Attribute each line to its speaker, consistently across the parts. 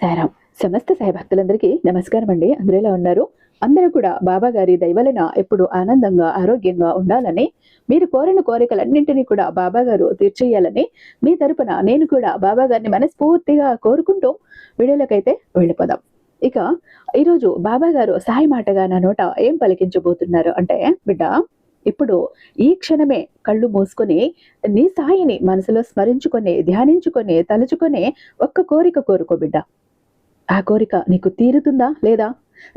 Speaker 1: సారాం. సమస్త సాయి భక్తులందరికీ నమస్కారం అండి. అందరూ ఎలా ఉన్నారు? అందరూ కూడా బాబా గారి దయవలన ఎప్పుడు ఆనందంగా ఆరోగ్యంగా ఉండాలని, మీరు కోరిన కోరికలన్నింటినీ కూడా బాబా గారు తీర్చేయాలని మీ తరపున నేను కూడా బాబా గారిని మనస్ఫూర్తిగా కోరుకుంటూ వీడియోలకైతే వెళ్ళిపోదాం. ఇక ఈరోజు బాబా గారు సాయి మాటగా నా నోట ఏం పలికించబోతున్నారు అంటే, బిడ్డ ఇప్పుడు ఈ క్షణమే కళ్ళు మూసుకొని నీ సాయిని మనసులో స్మరించుకొని ధ్యానించుకొని తలుచుకొని ఒక్క కోరిక కోరుకో బిడ్డ. ఆ కోరిక నీకు తీరుతుందా లేదా,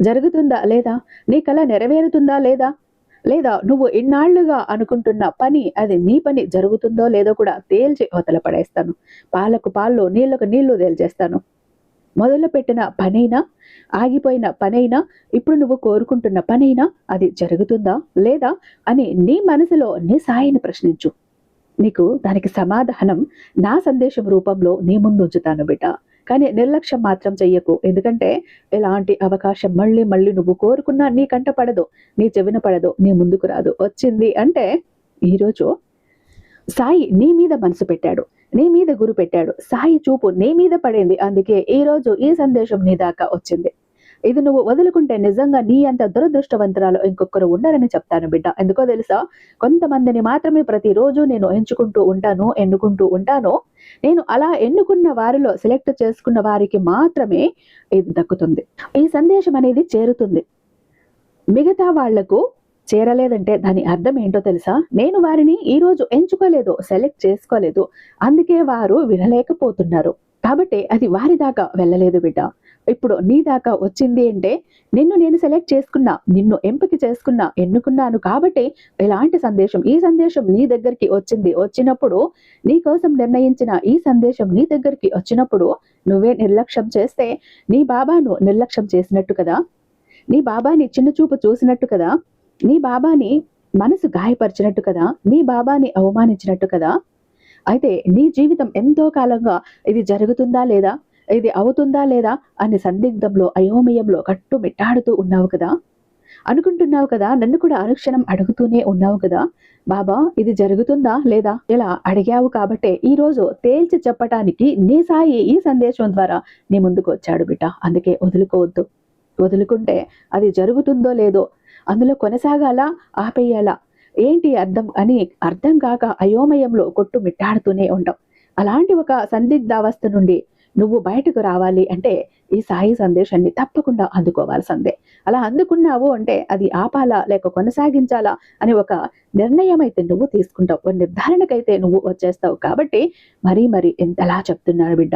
Speaker 1: జరుగుతుందా లేదా, నీ కల నెరవేరుతుందా లేదా, లేదా నువ్వు ఇన్నాళ్లుగా అనుకుంటున్న పని అది నీ పని జరుగుతుందో లేదో కూడా తేల్చి అవతల పడేస్తాను. పాలకు పాల్లో నీళ్లకు నీళ్లు తేల్చేస్తాను. మొదలు పెట్టిన పనైనా, ఆగిపోయిన పనైనా, ఇప్పుడు నువ్వు కోరుకుంటున్న పనైనా అది జరుగుతుందా లేదా అని నీ మనసులో నీ సాయిని ప్రశ్నించు. నీకు దానికి సమాధానం నా సందేశం రూపంలో నీ ముందు ఉంచుతాను బిడ్డ. కానీ నిర్లక్ష్యం మాత్రం చెయ్యకు. ఎందుకంటే ఇలాంటి అవకాశం మళ్ళీ మళ్ళీ నువ్వు కోరుకున్నా నీ కంట పడదు, నీ చెవిన పడదు, నీ ముందుకు రాదు. వచ్చింది అంటే ఈరోజు సాయి నీ మీద మనసు పెట్టాడు, నీ మీద గురి పెట్టాడు, సాయి చూపు నీ మీద పడింది. అందుకే ఈ రోజు ఈ సందేశం నీ దాకా వచ్చింది. ఇది నువ్వు వదులుకుంటే నిజంగా నీ అంత దురదృష్టవంతురాలు ఇంకొకరు ఉండరని చెప్తాను బిడ్డ. ఎందుకో తెలుసా, కొంతమందిని మాత్రమే ప్రతిరోజు నేను ఎన్నుకుంటూ ఉంటాను. నేను అలా ఎన్నుకున్న వారిలో సెలెక్ట్ చేసుకున్న వారికి మాత్రమే ఇది దక్కుతుంది. ఈ సందేశం అనేది చేరుతుంది. మిగతా వాళ్లకు చేరలేదంటే దాని అర్థం ఏంటో తెలుసా, నేను వారిని ఈ రోజు ఎంచుకోలేదు, సెలెక్ట్ చేసుకోలేదు, అందుకే వారు వినలేకపోతున్నారు. కాబట్టి అది వారి దాకా వెళ్ళలేదు బిడ్డ. ఇప్పుడు నీ దాకా వచ్చింది అంటే నిన్ను నేను సెలెక్ట్ చేసుకున్నా, నిన్ను ఎంపిక చేసుకున్నా, ఎన్నుకున్నాను. కాబట్టి ఇలాంటి సందేశం, ఈ సందేశం నీ దగ్గరికి వచ్చింది. వచ్చినప్పుడు నీ కోసం నిర్ణయించిన ఈ సందేశం నీ దగ్గరికి వచ్చినప్పుడు నువ్వే నిర్లక్ష్యం చేస్తే నీ బాబాను నిర్లక్ష్యం చేసినట్టు కదా, నీ బాబాని చిన్న చూపు చూసినట్టు కదా, నీ బాబాని మనసు గాయపరిచినట్టు కదా, నీ బాబాని అవమానించినట్టు కదా. అయితే నీ జీవితం ఎంతో కాలంగా ఇది జరుగుతుందా లేదా, ఇది అవుతుందా లేదా అని సందిగ్ధంలో, అయోమయంలో కట్టుమిట్టాడుతూ ఉన్నావు కదా, అనుకుంటున్నావు కదా, నన్ను కూడా అనుక్షణం అడుగుతూనే ఉన్నావు కదా, బాబా ఇది జరుగుతుందా లేదా ఇలా అడిగావు. కాబట్టే ఈ రోజు తేల్చి చెప్పటానికి నీ సాయి ఈ సందేశం ద్వారా నీ ముందుకు వచ్చాడు బిడ్డ. అందుకే వదులుకోవద్దు. వదులుకుంటే అది జరుగుతుందో లేదో, అందులో కొనసాగాలా, ఆపేయాలా, ఏంటి అర్థం అని అర్థం కాక అయోమయంలో కొట్టుమిట్టాడుతూనే ఉంటాం. అలాంటి ఒక సందిగ్ధావస్థ నుండి నువ్వు బయటకు రావాలి అంటే ఈ సాయి సందేశాన్ని తప్పకుండా అందుకోవాల్సిందే. అలా అందుకున్నావు అంటే అది ఆపాలా లేక కొనసాగించాలా అని ఒక నిర్ణయం అయితే నువ్వు తీసుకుంటావు, ఒక నిర్ధారణకైతే నువ్వు వచ్చేస్తావు. కాబట్టి మరీ ఎంతలా చెప్తున్నాడు బిడ్డ,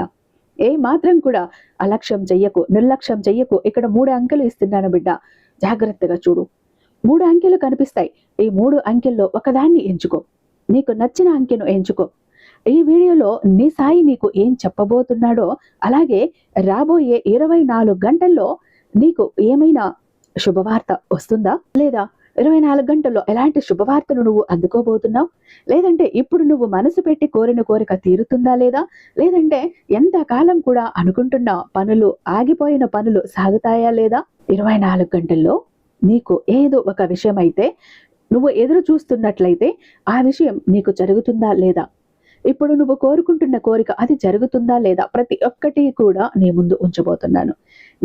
Speaker 1: ఏ మాత్రం కూడా అలక్ష్యం చెయ్యకు, నిర్లక్ష్యం చెయ్యకు. ఇక్కడ 3 అంకెలు ఇస్తున్నాను బిడ్డ, జాగ్రత్తగా చూడు. 3 అంకెలు కనిపిస్తాయి. ఈ 3 అంకెల్లో ఒకదాన్ని ఎంచుకో, నీకు నచ్చిన అంకెను ఎంచుకో. ఈ వీడియోలో నీ సాయి నీకు ఏం చెప్పబోతున్నాడో, అలాగే రాబోయే 24 గంటల్లో నీకు ఏమైనా శుభవార్త వస్తుందా లేదా, 24 గంటల్లో ఎలాంటి శుభవార్తను నువ్వు అందుకోబోతున్నావు, లేదంటే ఇప్పుడు నువ్వు మనసు పెట్టి కోరిన కోరిక తీరుతుందా లేదా, లేదంటే ఎంతకాలం కూడా అనుకుంటున్న పనులు, ఆగిపోయిన పనులు సాగుతాయా లేదా. 24 గంటల్లో నీకు ఏదో ఒక విషయం అయితే నువ్వు ఎదురు చూస్తున్నట్లయితే ఆ విషయం నీకు జరుగుతుందా లేదా, ఇప్పుడు నువ్వు కోరుకుంటున్న కోరిక అది జరుగుతుందా లేదా, ప్రతి ఒక్కటి కూడా నీ ముందు ఉంచబోతున్నాను.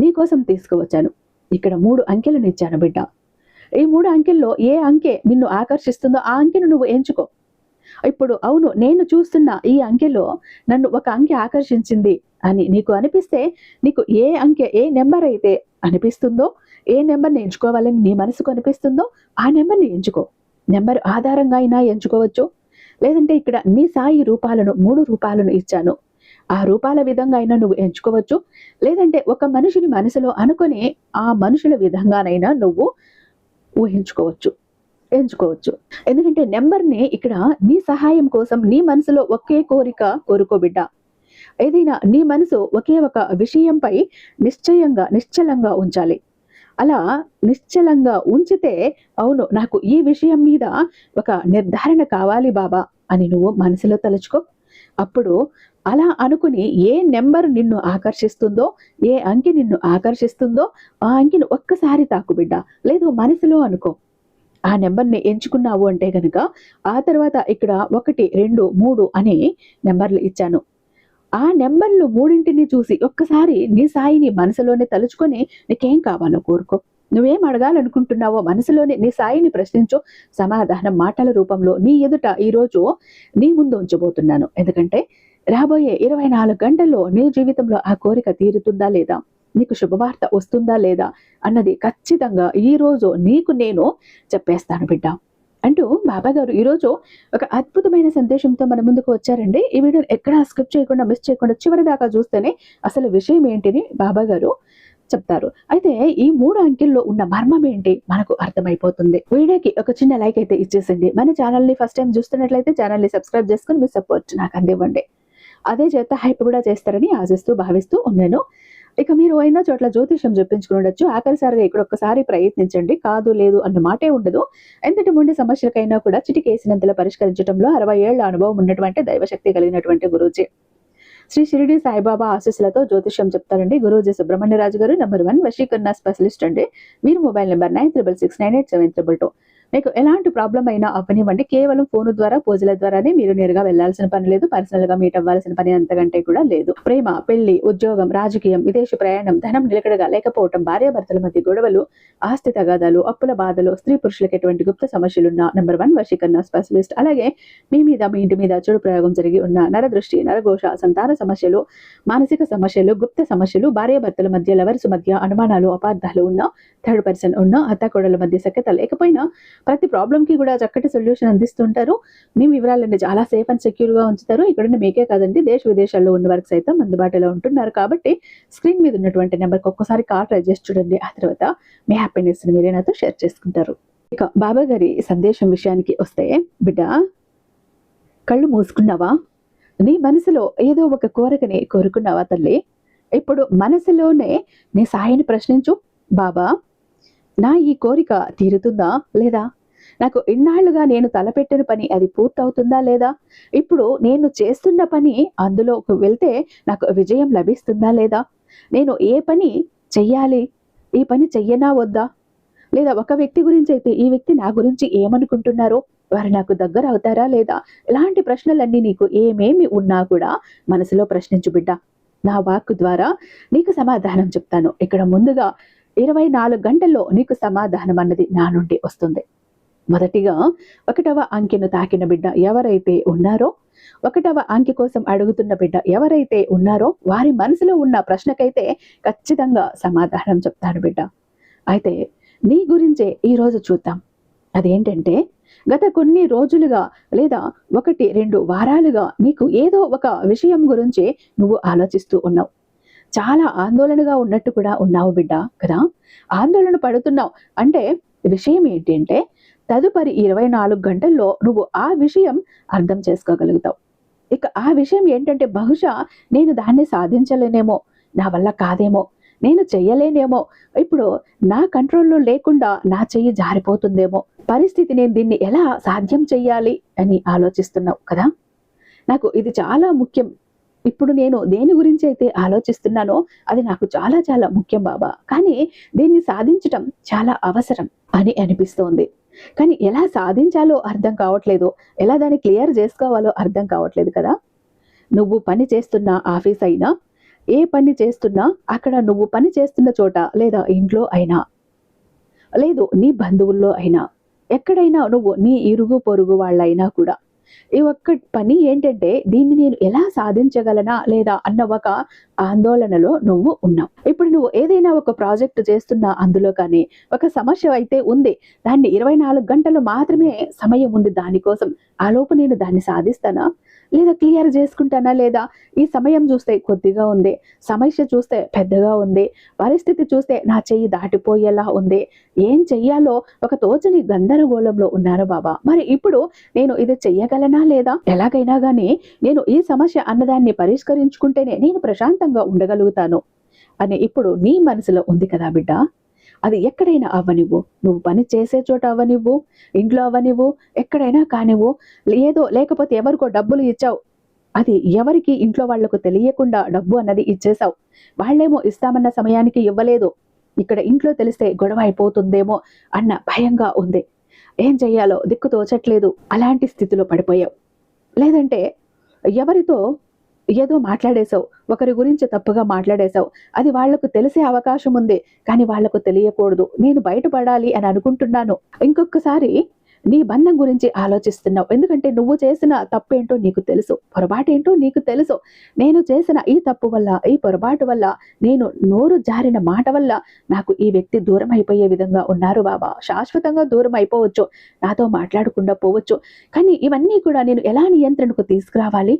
Speaker 1: నీ కోసం తీసుకువచ్చాను. ఇక్కడ 3 అంకెలను ఇచ్చాను బిడ్డ. ఈ 3 అంకెల్లో ఏ అంకె నిన్ను ఆకర్షిస్తుందో ఆ అంకెను నువ్వు ఎంచుకో. ఇప్పుడు అవును, నేను చూస్తున్న ఈ అంకెలో నన్ను ఒక అంకె ఆకర్షించింది అని నీకు అనిపిస్తే, నీకు ఏ అంకె, ఏ నెంబర్ అయితే అనిపిస్తుందో, ఏ నెంబర్ని ఎంచుకోవాలని నీ మనసుకు అనిపిస్తుందో ఆ నెంబర్ని ఎంచుకో. నెంబర్ ఆధారంగా అయినా ఎంచుకోవచ్చు, లేదంటే ఇక్కడ నీ సాయి రూపాలను 3 రూపాలను ఇచ్చాను, ఆ రూపాల విధంగా అయినా నువ్వు ఎంచుకోవచ్చు, లేదంటే ఒక మనిషిని మనసులో అనుకొని ఆ మనుషుల విధంగానైనా నువ్వు ఊహించుకోవచ్చు, ఎంచుకోవచ్చు. ఎందుకంటే నెంబర్ని ఇక్కడ నీ సహాయం కోసం నీ మనసులో ఒకే కోరిక కోరుకో బిడ్డ. ఏదైనా నీ మనసు ఒకే ఒక విషయంపై నిశ్చలంగా ఉంచాలి. అలా నిశ్చలంగా ఉంచితే, అవును నాకు ఈ విషయం మీద ఒక నిర్ధారణ కావాలి బాబా అని నువ్వు మనసులో తలుచుకో. అప్పుడు అలా అనుకుని ఏ నెంబర్ నిన్ను ఆకర్షిస్తుందో, ఏ అంకె నిన్ను ఆకర్షిస్తుందో ఆ అంకెను ఒక్కసారి తాకు బిడ్డ, లేదు మనసులో అనుకో. ఆ నెంబర్ని ఎంచుకున్నావు అంటే గనుక ఆ తర్వాత ఇక్కడ 1, 2, 3 అనే నెంబర్లు ఇచ్చాను. ఆ నెంబర్లు మూడింటిని చూసి ఒక్కసారి నీ సాయిని మనసులోనే తలుచుకొని నీకేం కావాలో కోరుకో. నువ్వేం అడగాలనుకుంటున్నావో మనసులోనే నీ సాయిని ప్రశ్నించు. సమాధానం మాటల రూపంలో నీ ఎదుట ఈరోజు నీ ముందు ఉంచబోతున్నాను. ఎందుకంటే రాబోయే 24 గంటల్లో నీ జీవితంలో ఆ కోరిక తీరుతుందా లేదా, నీకు శుభవార్త వస్తుందా లేదా అన్నది ఖచ్చితంగా ఈరోజు నీకు నేను చెప్పేస్తాను బిడ్డ అంటూ బాబాగారు ఈరోజు ఒక అద్భుతమైన సందేశంతో మన ముందుకు వచ్చారండి. ఈ వీడియోని ఎక్కడా స్కిప్ చేయకుండా, మిస్ చేయకుండా చివరి దాకా చూస్తేనే అసలు విషయం ఏంటిని బాబాగారు చెప్తారు. అయితే ఈ 3 అంకెల్లో ఉన్న మర్మం ఏంటి మనకు అర్థమైపోతుంది. వీడియోకి ఒక చిన్న లైక్ అయితే ఇచ్చేసండి. మన ఛానల్ ని ఫస్ట్ టైం చూస్తున్నట్లయితే ఛానల్ ని సబ్స్క్రైబ్ చేసుకుని మీ సపోర్ట్ నాకు అందివ్వండి. అదే చేత హైప్ కూడా చేస్తారని ఆశిస్తూ భావిస్తూ ఉన్నాను. ఇక మీరు అయినా చోట్ల జ్యోతిష్యం చెప్పించుకుని ఉండొచ్చు. ఆఖరిసారిగా ఇక్కడ ఒక్కసారి ప్రయత్నించండి. కాదు లేదు అన్న మాటే ఉండదు. ఎంతటి మొండి సమస్యలకైనా కూడా చిటికేసినంతలో పరిష్కరించడంలో 60 ఏళ్ల అనుభవం ఉన్నటువంటి దైవశక్తి కలిగినటువంటి గురూజీ శ్రీ షిరిడి సాయిబాబా ఆశీస్సులతో జ్యోతిష్యం చెప్తారండి. గురూజీ సుబ్రహ్మణ్యరాజు గారు, నంబర్ 1 వశీకరణ స్పెషలిస్ట్ అండి. మీరు మొబైల్ నెంబర్ 9669687222. మీకు ఎలాంటి ప్రాబ్లం అయినా అవ్వనివ్వండి. కేవలం ఫోన్ ద్వారా, పూజల ద్వారానే మీరు నేరుగా వెళ్లాల్సిన పని లేదు. పర్సనల్ గా మీట్ అవ్వాల్సిన పని అంతకంటే కూడా లేదు. ప్రేమ, పెళ్లి, ఉద్యోగం, రాజకీయం, విదేశీ ప్రయాణం, ధనం నిలకడగా లేకపోవటం, భార్యాభర్తల మధ్య గొడవలు, ఆస్తి తగాదాలు, అప్పుల బాధలు, స్త్రీ పురుషులకు ఎటువంటి గుప్త సమస్యలున్న నంబర్ 1 వశీకరణ స్పెషలిస్ట్. అలాగే మీ మీద, మీ ఇంటి మీద చెడు ప్రయోగం జరిగి ఉన్న నరదృష్టి, నరఘోష, సంతాన సమస్యలు, మానసిక సమస్యలు, గుప్త సమస్యలు, భార్యాభర్తల మధ్య, లవర్స్ మధ్య అనుమానాలు, అపార్థాలు ఉన్న, థర్డ్ పర్సన్ ఉన్న, అత్తాకోడల మధ్య సఖ్యత లేకపోయినా ప్రతి ప్రాబ్లం కి కూడా చక్కటి సొల్యూషన్ అందిస్తుంటారు. మీ వివరాలన్నీ చాలా సేఫ్ అండ్ సెక్యూర్ గా ఉంచుతారు. ఇక్కడ మీకే కాదండి, దేశ విదేశాల్లో ఉన్న వారికి సైతం అందుబాటులో ఉంటున్నారు. కాబట్టి స్క్రీన్ మీద ఉన్నటువంటి నెంబర్కి ఒక్కసారి కాల్ ట్రై చేసి చూడండి. ఆ తర్వాత మీ హ్యాపీనెస్ ని మీరే నాతో షేర్ చేసుకుంటారు. ఇక బాబా గారి సందేశం విషయానికి వస్తే, బిడ్డ కళ్ళు మూసుకున్నావా? నీ మనసులో ఏదో ఒక కోరికని కోరుకున్నావా తల్లి? ఇప్పుడు మనసులోనే నీ సాయిని ప్రశ్నించు. బాబా, నా ఈ కోరిక తీరుతుందా లేదా? నాకు ఇన్నాళ్లుగా నేను తలపెట్టిన పని అది పూర్తవుతుందా లేదా? ఇప్పుడు నేను చేస్తున్న పని అందులో వెళ్తే నాకు విజయం లభిస్తుందా లేదా? నేను ఏ పని చెయ్యాలి? ఈ పని చెయ్యనా వద్దా? లేదా ఒక వ్యక్తి గురించి అయితే ఈ వ్యక్తి నా గురించి ఏమనుకుంటున్నారో, వారు నాకు దగ్గర అవుతారా లేదా? ఇలాంటి ప్రశ్నలన్నీ నీకు ఏమేమి ఉన్నా కూడా మనసులో ప్రశ్నించు బిడ్డ. నా వాక్కు ద్వారా నీకు సమాధానం చెప్తాను. ఇక్కడ ముందుగా 24 గంటల్లో నీకు సమాధానం అన్నది నా నుండి వస్తుంది. మొదటిగా 1వ అంకెను తాకిన బిడ్డ ఎవరైతే ఉన్నారో, 1వ అంకె కోసం అడుగుతున్న బిడ్డ ఎవరైతే ఉన్నారో వారి మనసులో ఉన్న ప్రశ్నకైతే ఖచ్చితంగా సమాధానం చెప్తాను బిడ్డ. అయితే నీ గురించే ఈరోజు చూద్దాం. అదేంటంటే, గత కొన్ని రోజులుగా లేదా 1-2 వారాలుగా నీకు ఏదో ఒక విషయం గురించి నువ్వు ఆలోచిస్తూ ఉన్నావు. చాలా ఆందోళనగా ఉన్నట్టు కూడా ఉన్నావు బిడ్డ కదా. ఆందోళన పడుతున్నావు అంటే విషయం ఏంటి అంటే, తదుపరి 24 గంటల్లో నువ్వు ఆ విషయం అర్థం చేసుకోగలుగుతావు. ఇక ఆ విషయం ఏంటంటే, బహుశా నేను దాన్ని సాధించలేనేమో, నా వల్ల కాదేమో, నేను చెయ్యలేనేమో, ఇప్పుడు నా కంట్రోల్లో లేకుండా నా చెయ్యి జారిపోతుందేమో, పరిస్థితి నేను దీన్ని ఎలా సాధ్యం చెయ్యాలి అని ఆలోచిస్తున్నావు కదా. నాకు ఇది చాలా ముఖ్యం. ఇప్పుడు నేను దేని గురించి అయితే ఆలోచిస్తున్నానో అది నాకు చాలా చాలా ముఖ్యం బాబా. కానీ దీన్ని సాధించటం చాలా అవసరం అని అనిపిస్తోంది. కానీ ఎలా సాధించాలో అర్థం కావట్లేదు, ఎలా దాన్ని క్లియర్ చేసుకోవాలో అర్థం కావట్లేదు కదా. నువ్వు పని చేస్తున్న ఆఫీస్ అయినా, ఏ పని చేస్తున్నా అక్కడ నువ్వు పని చేస్తున్న చోట, లేదా ఇంట్లో అయినా, లేదు నీ బంధువుల్లో అయినా, ఎక్కడైనా నువ్వు నీ ఇరుగు పొరుగు వాళ్ళైనా కూడా ఈ ఒక్క పని ఏంటంటే, దీన్ని నేను ఎలా సాధించగలనా లేదా అన్న ఒక ఆందోళనలో నువ్వు ఉన్నావు. ఇప్పుడు నువ్వు ఏదైనా ఒక ప్రాజెక్ట్ చేస్తున్నా, అందులో కానీ ఒక సమస్య అయితే ఉంది, దాన్ని 24 గంటలు మాత్రమే సమయం ఉంది దానికోసం. ఆ లోపు నేను దాన్ని సాధిస్తానా లేదా క్లియర్ చేసుకుంటానా లేదా? ఈ సమయం చూస్తే కొద్దిగా ఉంది, సమస్య చూస్తే పెద్దగా ఉంది, పరిస్థితి చూస్తే నా చెయ్యి దాటిపోయేలా ఉంది, ఏం చెయ్యాలో ఒక తోచని గందరగోళంలో ఉన్నాను బాబా. మరి ఇప్పుడు నేను ఇది చెయ్యగలనా లేదా? ఎలాగైనా గానీ నేను ఈ సమస్య అన్నదాన్ని పరిష్కరించుకుంటేనే నేను ప్రశాంతంగా ఉండగలుగుతాను అని ఇప్పుడు నీ మనసులో ఉంది కదా బిడ్డ. అది ఎక్కడైనా అవ్వనివ్వు, నువ్వు పని చేసే చోట అవ్వనివ్వు, ఇంట్లో అవ్వనివ్వు, ఎక్కడైనా కానివ్వు, ఏదో లేకపోతే ఎవరికో డబ్బులు ఇచ్చావు, అది ఎవరికి ఇంట్లో వాళ్లకు తెలియకుండా డబ్బు అన్నది ఇచ్చేసావు, వాళ్ళేమో ఇస్తామన్న సమయానికి ఇవ్వలేదు, ఇక్కడ ఇంట్లో తెలిస్తే గొడవ అయిపోతుందేమో అన్న భయంగా ఉంది, ఏం చెయ్యాలో దిక్కు తోచట్లేదు, అలాంటి స్థితిలో పడిపోయావు. లేదంటే ఎవరితో ఏదో మాట్లాడేశావు, ఒకరి గురించి తప్పుగా మాట్లాడేశావు, అది వాళ్లకు తెలిసే అవకాశం ఉంది, కానీ వాళ్లకు తెలియకూడదు. నేను బయటపడాలి అని అనుకుంటున్నాను. ఇంకొకసారి నీ బంధం గురించి ఆలోచిస్తున్నావు. ఎందుకంటే నువ్వు చేసిన తప్పేంటో నీకు తెలుసు, పొరపాటేంటో నీకు తెలుసు. నేను చేసిన ఈ తప్పు వల్ల, ఈ పొరపాటు వల్ల, నేను నోరు జారిన మాట వల్ల నాకు ఈ వ్యక్తి దూరం అయిపోయే విధంగా ఉన్నారు బాబా. శాశ్వతంగా దూరం అయిపోవచ్చు, నాతో మాట్లాడకుండా పోవచ్చు. కానీ ఇవన్నీ కూడా నేను ఎలా నియంత్రణకు తీసుకురావాలి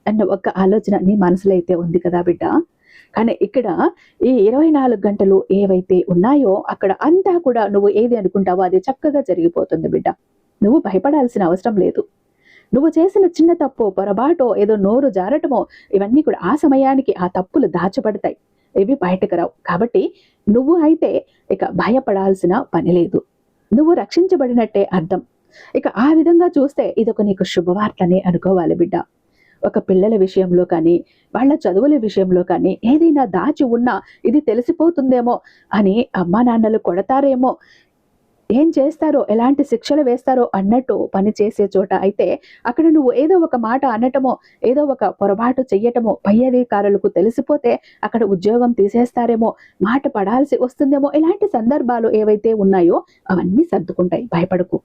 Speaker 1: అన్న ఒక ఆలోచన నీ మనసులో అయితే ఉంది కదా బిడ్డ. కానీ ఇక్కడ ఈ 24 గంటలు ఏవైతే ఉన్నాయో అక్కడ అంతా కూడా నువ్వు ఏది అనుకుంటావో అది చక్కగా జరిగిపోతుంది బిడ్డ. నువ్వు భయపడాల్సిన అవసరం లేదు. నువ్వు చేసిన చిన్న తప్పో, పొరపాటో, ఏదో నోరు జారటమో, ఇవన్నీ కూడా ఆ సమయానికి ఆ తప్పులు దాచబడతాయి, ఇవి బయటకు రావు. కాబట్టి నువ్వు అయితే ఇక భయపడాల్సిన పని లేదు. నువ్వు రక్షించబడినట్టే అర్థం. ఇక ఆ విధంగా చూస్తే ఇదొక నీకు శుభవార్తనే అనుకోవాలి బిడ్డ. ఒక పిల్లల విషయంలో కానీ, వాళ్ళ చదువుల విషయంలో కానీ ఏదైనా దాచి ఉన్నా ఇది తెలిసిపోతుందేమో అని అమ్మా నాన్నలు కొడతారేమో, ఏం చేస్తారో, ఎలాంటి శిక్షలు వేస్తారో అన్నట్టు పని చేసే చోట అయితే అక్కడ నువ్వు ఏదో ఒక మాట అనటమో, ఏదో ఒక పొరపాటు చెయ్యటమో పై అధికారులకు తెలిసిపోతే అక్కడ ఉద్యోగం తీసేస్తారేమో, మాట పడాల్సి వస్తుందేమో, ఇలాంటి సందర్భాలు ఏవైతే ఉన్నాయో అవన్నీ సర్దుకుంటాయి. భయపడకు.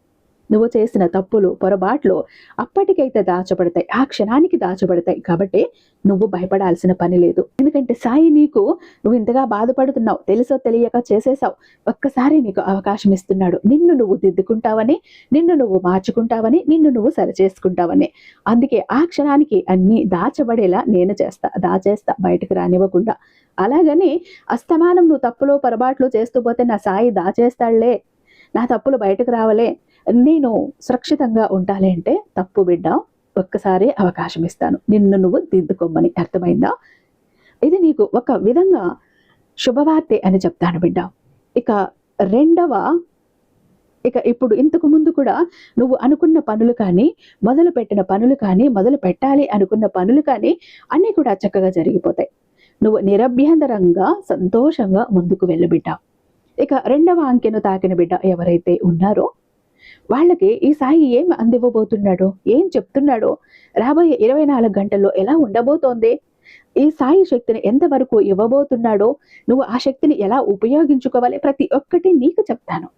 Speaker 1: నువ్వు చేసిన తప్పులు, పొరపాట్లు అప్పటికైతే దాచబడతాయి, ఆ క్షణానికి దాచబడతాయి. కాబట్టి నువ్వు భయపడాల్సిన పని లేదు. ఎందుకంటే సాయి నువ్వు ఇంతగా బాధపడుతున్నావు, తెలుసో తెలియక చేసేసావు, ఒక్కసారి నీకు అవకాశం ఇస్తున్నాడు. నిన్ను నువ్వు దిద్దుకుంటావని, నిన్ను నువ్వు మార్చుకుంటావని, నిన్ను నువ్వు సరిచేసుకుంటావని. అందుకే ఆ క్షణానికి అన్నీ దాచబడేలా నేను దాచేస్తా, బయటకు రానివ్వకుండా. అలాగని అస్తమానం నువ్వు తప్పులో పొరపాట్లు చేస్తూ పోతే నా సాయి దాచేస్తాడులే, నా తప్పులు బయటకు రావలే, నేను సురక్షితంగా ఉండాలి అంటే తప్పు బిడ్డ. ఒక్కసారి అవకాశం ఇస్తాను, నిన్ను నువ్వు దిద్దుకోమని. అర్థమైందా? ఇది నీకు ఒక విధంగా శుభవార్తే అని చెప్తాను బిడ్డ. ఇక ఇప్పుడు ఇంతకు ముందు కూడా నువ్వు అనుకున్న పనులు కానీ, మొదలు పెట్టిన పనులు కానీ, మొదలు పెట్టాలి అనుకున్న పనులు కానీ అన్నీ కూడా చక్కగా జరిగిపోతాయి. నువ్వు నిరభ్యంతరంగా సంతోషంగా ముందుకు వెళ్ళు బిడ్డ. ఇక 2వ అంకెను తాకిన బిడ్డ ఎవరైతే ఉన్నారో వాళ్ళకి ఈ సాయి ఏం అందివ్వబోతున్నాడో, ఏం చెప్తున్నాడో, రాబోయే 24 గంటల్లో ఎలా ఉండబోతోంది, ఈ సాయి శక్తిని ఎంతవరకు ఇవ్వబోతున్నాడో, నువ్వు ఆ శక్తిని ఎలా ఉపయోగించుకోవాలి, ప్రతి ఒక్కటి నీకు చెప్తాను.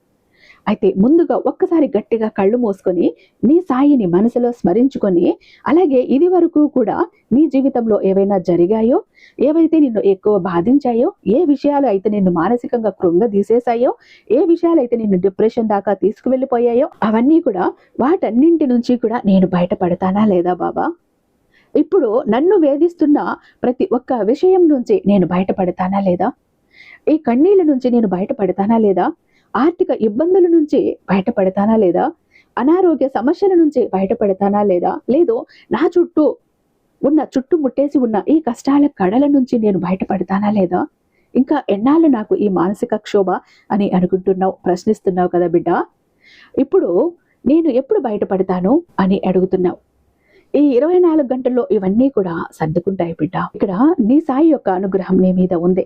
Speaker 1: అయితే ముందుగా ఒక్కసారి గట్టిగా కళ్ళు మూసుకొని నీ సాయిని మనసులో స్మరించుకొని, అలాగే ఇది వరకు కూడా నీ జీవితంలో ఏవైనా జరిగాయో, ఏవైతే నిన్ను ఎక్కువ బాధించాయో, ఏ విషయాలు అయితే నిన్ను మానసికంగా కృంగదీసేశాయో, ఏ విషయాలు అయితే నిన్ను డిప్రెషన్ దాకా తీసుకువెళ్ళిపోయాయో అవన్నీ కూడా, వాటన్నింటి నుంచి కూడా నేను బయటపడతానా లేదా బాబా? ఇప్పుడు నన్ను వేధిస్తున్న ప్రతి ఒక్క విషయం నుంచి నేను బయటపడతానా లేదా? ఈ కన్నీళ్ళ నుంచి నేను బయటపడతానా లేదా? ఆర్థిక ఇబ్బందుల నుంచి బయటపడతానా లేదా? అనారోగ్య సమస్యల నుంచి బయటపడతానా లేదా? లేదు నా చుట్టుముట్టేసి ఉన్న ఈ కష్టాల కడల నుంచి నేను బయటపడతానా లేదా? ఇంకా ఎన్నాళ్ళు నాకు ఈ మానసిక క్షోభ అని అనుకుంటున్నావు, ప్రశ్నిస్తున్నావు కదా బిడ్డ. ఇప్పుడు నేను ఎప్పుడు బయటపడతాను అని అడుగుతున్నావు. ఈ 24 గంటల్లో ఇవన్నీ కూడా సర్దుకుంటాయి బిడ్డ. ఇక్కడ నీ సాయి యొక్క అనుగ్రహం నీ మీద ఉంది,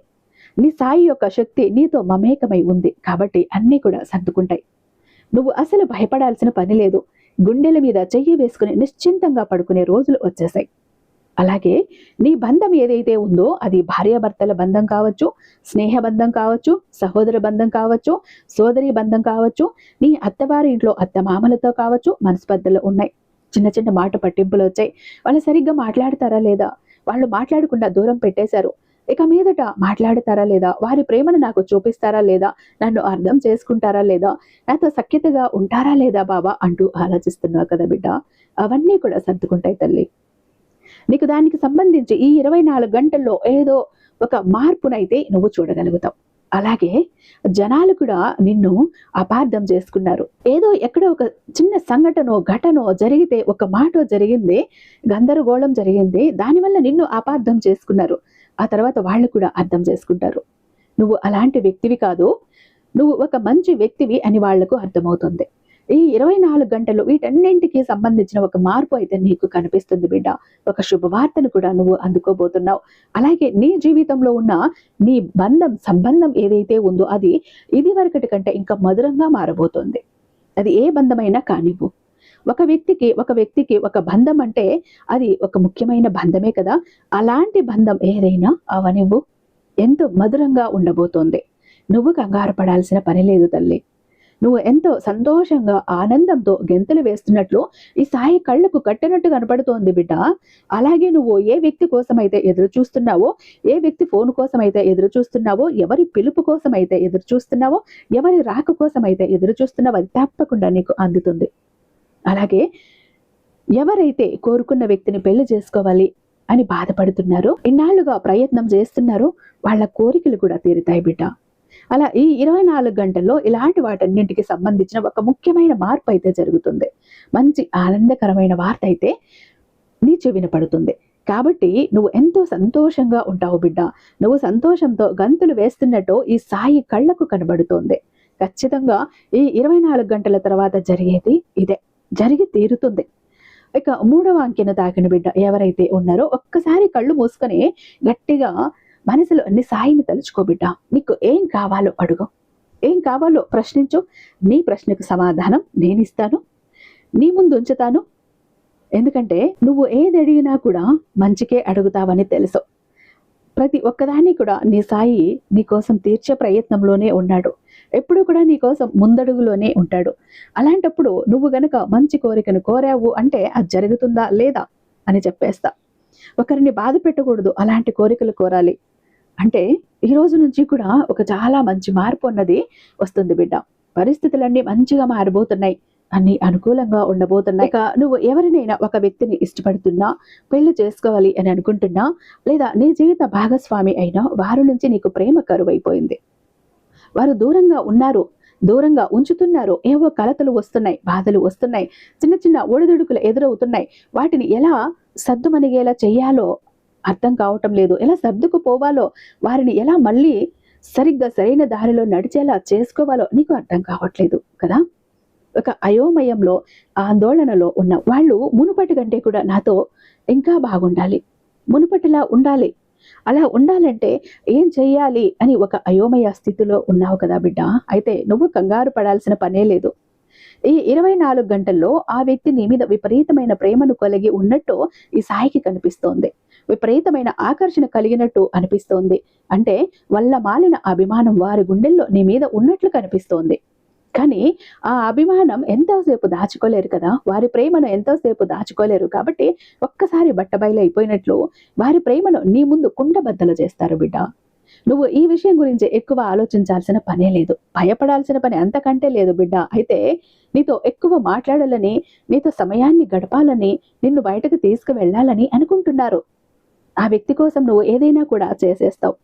Speaker 1: నీ సాయి యొక్క శక్తి నీతో మమేకమై ఉంది. కాబట్టి అన్నీ కూడా సర్దుకుంటాయి. నువ్వు అసలు భయపడాల్సిన పని లేదు. గుండెల మీద చెయ్యి వేసుకుని నిశ్చింతంగా పడుకునే రోజులు వచ్చేసాయి. అలాగే నీ బంధం ఏదైతే ఉందో అది భార్యాభర్తల బంధం కావచ్చు, స్నేహ బంధం కావచ్చు, సహోదర బంధం కావచ్చు, సోదరి బంధం కావచ్చు, నీ అత్తవారి ఇంట్లో అత్తమామలతో కావచ్చు, మనస్పర్ధలు ఉన్నాయి. చిన్న చిన్న మాట పట్టింపులు వచ్చాయి. వాళ్ళు సరిగ్గా మాట్లాడతారా లేదా? వాళ్ళు మాట్లాడకుండా దూరం పెట్టేశారు. ఇక మీదట మాట్లాడతారా లేదా? వారి ప్రేమను నాకు చూపిస్తారా లేదా? నన్ను అర్థం చేసుకుంటారా లేదా? నాతో సఖ్యతగా ఉంటారా లేదా బాబా అంటూ ఆలోచిస్తున్నావు కదా బిడ్డ. అవన్నీ కూడా సర్దుకుంటాయి తల్లి. నీకు దానికి సంబంధించి ఈ 24 గంటల్లో ఏదో ఒక మార్పునైతే నువ్వు చూడగలుగుతావు. అలాగే జనాలు కూడా నిన్ను అపార్థం చేసుకున్నారు. ఏదో ఎక్కడో ఒక చిన్న సంఘటనో ఘటనో జరిగితే, ఒక మాటో జరిగింది, గందరగోళం జరిగింది, దానివల్ల నిన్ను అపార్థం చేసుకున్నారు. ఆ తర్వాత వాళ్ళు కూడా అర్థం చేసుకుంటారు. నువ్వు అలాంటి వ్యక్తివి కాదు, నువ్వు ఒక మంచి వ్యక్తివి అని వాళ్లకు అర్థమవుతుంది. ఈ 24 గంటలు వీటన్నింటికి సంబంధించిన ఒక మార్పు అయితే నీకు కనిపిస్తుంది బిడ్డ. ఒక శుభవార్తను కూడా నువ్వు అందుకోబోతున్నావు. అలాగే నీ జీవితంలో ఉన్న నీ సంబంధం ఏదైతే ఉందో అది ఇది వరకటి కంటే ఇంకా మధురంగా మారబోతోంది. అది ఏ బంధమైనా కానివ్వు. ఒక వ్యక్తికి ఒక బంధం అంటే అది ఒక ముఖ్యమైన బంధమే కదా. అలాంటి బంధం ఏదైనా అవనివ్వు ఎంతో మధురంగా ఉండబోతోంది. నువ్వు కంగారు పడాల్సిన పని లేదు తల్లి. నువ్వు ఎంతో సంతోషంగా ఆనందంతో గెంతులు వేస్తున్నట్లు ఈ సాయి కళ్ళకు కట్టినట్టు కనపడుతోంది బిడ్డ. అలాగే నువ్వు ఏ వ్యక్తి కోసమైతే ఎదురు చూస్తున్నావో, ఏ వ్యక్తి ఫోన్ కోసమైతే ఎదురు చూస్తున్నావో, ఎవరి పిలుపు కోసమైతే ఎదురు చూస్తున్నావో, ఎవరి రాక కోసమైతే ఎదురు చూస్తున్నావో అది తప్పకుండా నీకు అందుతుంది. అలాగే ఎవరైతే కోరుకున్న వ్యక్తిని పెళ్లి చేసుకోవాలి అని బాధపడుతున్నారో, ఇన్నాళ్లుగా ప్రయత్నం చేస్తున్నారో వాళ్ళ కోరికలు కూడా తీరుతాయి బిడ్డ. అలా ఈ 24 గంటల్లో ఇలాంటి వాటన్నింటికి సంబంధించిన ఒక ముఖ్యమైన మార్పు అయితే జరుగుతుంది. మంచి ఆనందకరమైన వార్త అయితే నీ చెవిన పడుతుంది. కాబట్టి నువ్వు ఎంతో సంతోషంగా ఉంటావు బిడ్డ. నువ్వు సంతోషంతో గంతులు వేస్తున్నట్టు ఈ సాయి కళ్ళకు కనబడుతోంది. ఖచ్చితంగా ఈ 24 గంటల తర్వాత జరిగేది ఇదే, జరిగి తీరుతుంది. ఇక 3వ అంకెను తాకిన బిడ్డ ఎవరైతే ఉన్నారో ఒక్కసారి కళ్ళు మూసుకొని గట్టిగా మనసులో నీ సాయిని తలుచుకో బిడ్డ. నీకు ఏం కావాలో అడుగు, ఏం కావాలో ప్రశ్నించు. నీ ప్రశ్నకు సమాధానం నేను ఇస్తాను, నీ ముందు ఉంచుతాను. ఎందుకంటే నువ్వు ఏది అడిగినా కూడా మంచికే అడుగుతావని తెలుసు. ప్రతి ఒక్కదాన్ని కూడా నీ సాయి నీకోసం తీర్చే ప్రయత్నంలోనే ఉన్నాడు. ఎప్పుడు కూడా నీకోసం ముందడుగులోనే ఉంటాడు. అలాంటప్పుడు నువ్వు గనక మంచి కోరికను కోరావు అంటే అది జరుగుతుందా లేదా అని చెప్పేస్తా. ఒకరిని బాధ పెట్టకూడదు, అలాంటి కోరికలు కోరాలి. అంటే ఈ రోజు నుంచి కూడా ఒక చాలా మంచి మార్పు అన్నది వస్తుంది బిడ్డ. పరిస్థితులన్నీ మంచిగా మారబోతున్నాయి, అన్ని అనుకూలంగా ఉండబోతున్నాయి. ఇక నువ్వు ఎవరినైనా ఒక వ్యక్తిని ఇష్టపడుతున్నా, పెళ్లి చేసుకోవాలి అని అనుకుంటున్నా, లేదా నీ జీవిత భాగస్వామి అయినా వారి నుంచి నీకు ప్రేమ కరువైపోయింది, వారు దూరంగా ఉన్నారు, దూరంగా ఉంచుతున్నారు, ఏవో కలతలు వస్తున్నాయి, బాధలు వస్తున్నాయి, చిన్న చిన్న ఒడిదుడుకులు ఎదురవుతున్నాయి. వాటిని ఎలా సద్దుమణిగేలా చెయ్యాలో అర్థం కావటం లేదు, ఎలా సర్దుకుపోవాలో, వారిని ఎలా మళ్ళీ సరిగ్గా సరైన దారిలో నడిచేలా చేసుకోవాలో నీకు అర్థం కావట్లేదు కదా. ఒక అయోమయంలో, ఆందోళనలో ఉన్న వాళ్ళు మునుపటి కంటే కూడా నాతో ఇంకా బాగుండాలి, మునుపటిలా ఉండాలి, అలా ఉండాలంటే ఏం చెయ్యాలి అని ఒక అయోమయ స్థితిలో ఉన్నావు కదా బిడ్డ. అయితే నువ్వు కంగారు పడాల్సిన పనే లేదు. ఈ 24 గంటల్లో ఆ వ్యక్తి నీ మీద విపరీతమైన ప్రేమను కలిగి ఉన్నట్టు ఈ సాయికి కనిపిస్తోంది. విపరీతమైన ఆకర్షణ కలిగినట్టు అనిపిస్తోంది. అంటే వల్ల మాలిన అభిమానం వారి గుండెల్లో నీ మీద ఉన్నట్లు కనిపిస్తోంది. కానీ ఆ అభిమానం ఎంతోసేపు దాచుకోలేరు కదా, వారి ప్రేమను ఎంతోసేపు దాచుకోలేరు. కాబట్టి ఒక్కసారి బట్టబయలు అయిపోయినట్లు వారి ప్రేమను నీ ముందు కుండబద్దలు చేస్తారు బిడ్డ. నువ్వు ఈ విషయం గురించి ఎక్కువ ఆలోచించాల్సిన పనే లేదు, భయపడాల్సిన పని అంతకంటే లేదు బిడ్డ. అయితే నీతో ఎక్కువ మాట్లాడాలని, నీతో సమయాన్ని గడపాలని, నిన్ను బయటకు తీసుకువెళ్ళాలని అనుకుంటున్నారు. ఆ వ్యక్తి కోసం నువ్వు ఏదైనా కూడా చేసేస్తావు.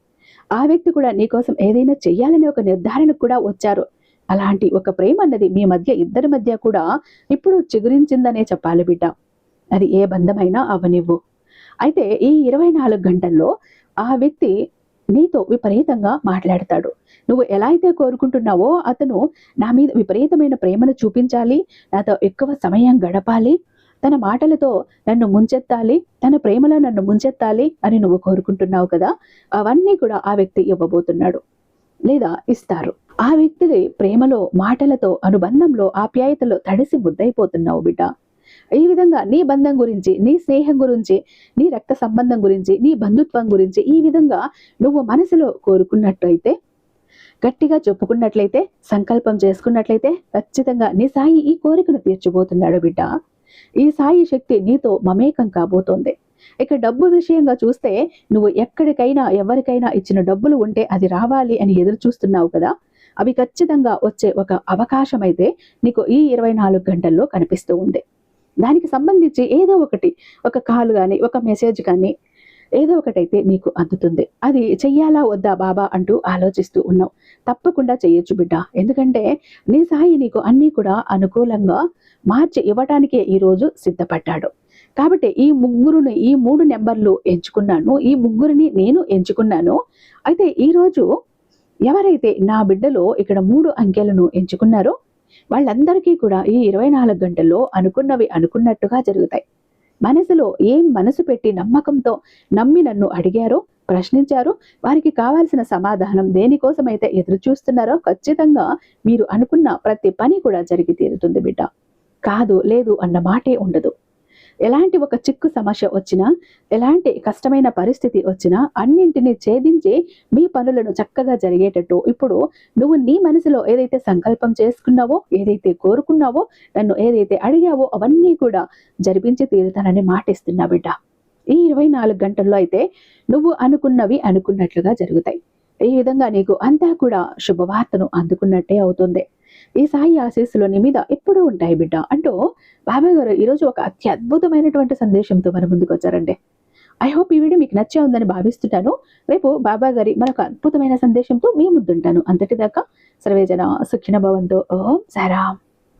Speaker 1: ఆ వ్యక్తి కూడా నీకోసం ఏదైనా చెయ్యాలని ఒక నిర్ధారణకు కూడా వచ్చారు. అలాంటి ఒక ప్రేమ అన్నది మీ మధ్య, ఇద్దరి మధ్య కూడా ఇప్పుడు చిగురించిందనే చెప్పాలి బిడ్డ. అది ఏ బంధమైనా అవనివ్వు. అయితే ఈ 24 గంటల్లో ఆ వ్యక్తి నీతో విపరీతంగా మాట్లాడతాడు. నువ్వు ఎలా అయితే కోరుకుంటున్నావో అతను నా మీద విపరీతమైన ప్రేమను చూపించాలి, నాతో ఎక్కువ సమయం గడపాలి, తన మాటలతో నన్ను ముంచెత్తాలి, తన ప్రేమలో నన్ను ముంచెత్తాలి అని నువ్వు కోరుకుంటున్నావు కదా. అవన్నీ కూడా ఆ వ్యక్తి ఇవ్వబోతున్నాడు, లేదా ఇస్తారు. ఆ వ్యక్తి ప్రేమలో, మాటలతో, అనుబంధంలో, ఆప్యాయతలో తడిసి ముద్దైపోతున్నావు బిడ్డ. ఈ విధంగా నీ బంధం గురించి, నీ స్నేహం గురించి, నీ రక్త సంబంధం గురించి, నీ బంధుత్వం గురించి ఈ విధంగా నువ్వు మనసులో కోరుకున్నట్లయితే, గట్టిగా చెప్పుకున్నట్లయితే, సంకల్పం చేసుకున్నట్లయితే ఖచ్చితంగా నీ సాయి ఈ కోరికను తీర్చబోతున్నాడు బిడ్డ. ఈ సాయి శక్తి నీతో మమేకం కాబోతోంది. ఇక డబ్బు విషయంగా చూస్తే, నువ్వు ఎక్కడికైనా ఎవరికైనా ఇచ్చిన డబ్బులు ఉంటే అది రావాలి అని ఎదురు చూస్తున్నావు కదా, అవి ఖచ్చితంగా వచ్చే ఒక అవకాశం అయితే నీకు ఈ 24 గంటల్లో కనిపిస్తూ ఉంది. దానికి సంబంధించి ఏదో ఒకటి, ఒక కాల్ కానీ, ఒక మెసేజ్ కానీ, ఏదో ఒకటైతే నీకు అందుతుంది. అది చెయ్యాలా వద్దా బాబా అంటూ ఆలోచిస్తూ ఉన్నావు. తప్పకుండా చెయ్యొచ్చు బిడ్డ. ఎందుకంటే నీ సాయి నీకు అన్నీ కూడా అనుకూలంగా మార్చి ఇవ్వటానికే ఈరోజు సిద్ధపడ్డాడు. కాబట్టి ఈ 3 నెంబర్లు ఎంచుకున్నాను, ఈ 3ని నేను ఎంచుకున్నాను. అయితే ఈరోజు ఎవరైతే నా బిడ్డలో ఇక్కడ 3 అంకెలను ఎంచుకున్నారో వాళ్ళందరికీ కూడా ఈ 24 గంటల్లో అనుకున్నవి అనుకున్నట్టుగా జరుగుతాయి. మనసులో ఏం మనసు పెట్టి నమ్మకంతో నమ్మి నన్ను అడిగారో, ప్రశ్నించారో, వారికి కావాల్సిన సమాధానం దేనికోసమైతే ఎదురు చూస్తున్నారో ఖచ్చితంగా మీరు అనుకున్న ప్రతి పని కూడా జరిగి తీరుతుంది బిడ్డ. కాదు లేదు అన్న మాటే ఉండదు. ఎలాంటి ఒక చిక్కు సమస్య వచ్చినా, ఎలాంటి కష్టమైన పరిస్థితి వచ్చినా అన్నింటినీ ఛేదించి మీ పనులను చక్కగా జరిగేటట్టు ఇప్పుడు నువ్వు నీ మనసులో ఏదైతే సంకల్పం చేసుకున్నావో, ఏదైతే కోరుకున్నావో, నన్ను ఏదైతే అడిగావో అవన్నీ కూడా జరిపించి తీరుతానని మాటిస్తున్నా బిడ్డ. ఈ 24 గంటల్లో అయితే నువ్వు అనుకున్నవి అనుకున్నట్లుగా జరుగుతాయి. ఈ విధంగా నీకు అంతా కూడా శుభవార్తను అందుకున్నట్టే అవుతుంది. ఈ సాయి ఆశీస్సులు నీ మీద ఎప్పుడూ ఉంటాయి బిడ్డ అంటూ బాబాయ్ గారు ఈరోజు ఒక అత్యద్భుతమైనటువంటి సందేశంతో మన ముందుకు వచ్చారండి. ఐ హోప్ ఈ వీడియో మీకు నచ్చే ఉందని భావిస్తున్నాను. రేపు బాబా గారి మరొక అద్భుతమైన సందేశంతో మీ ముందుంటాను. అంతటిదాకా సర్వేజన సుఖిన భవంతు. ఓం సారాం.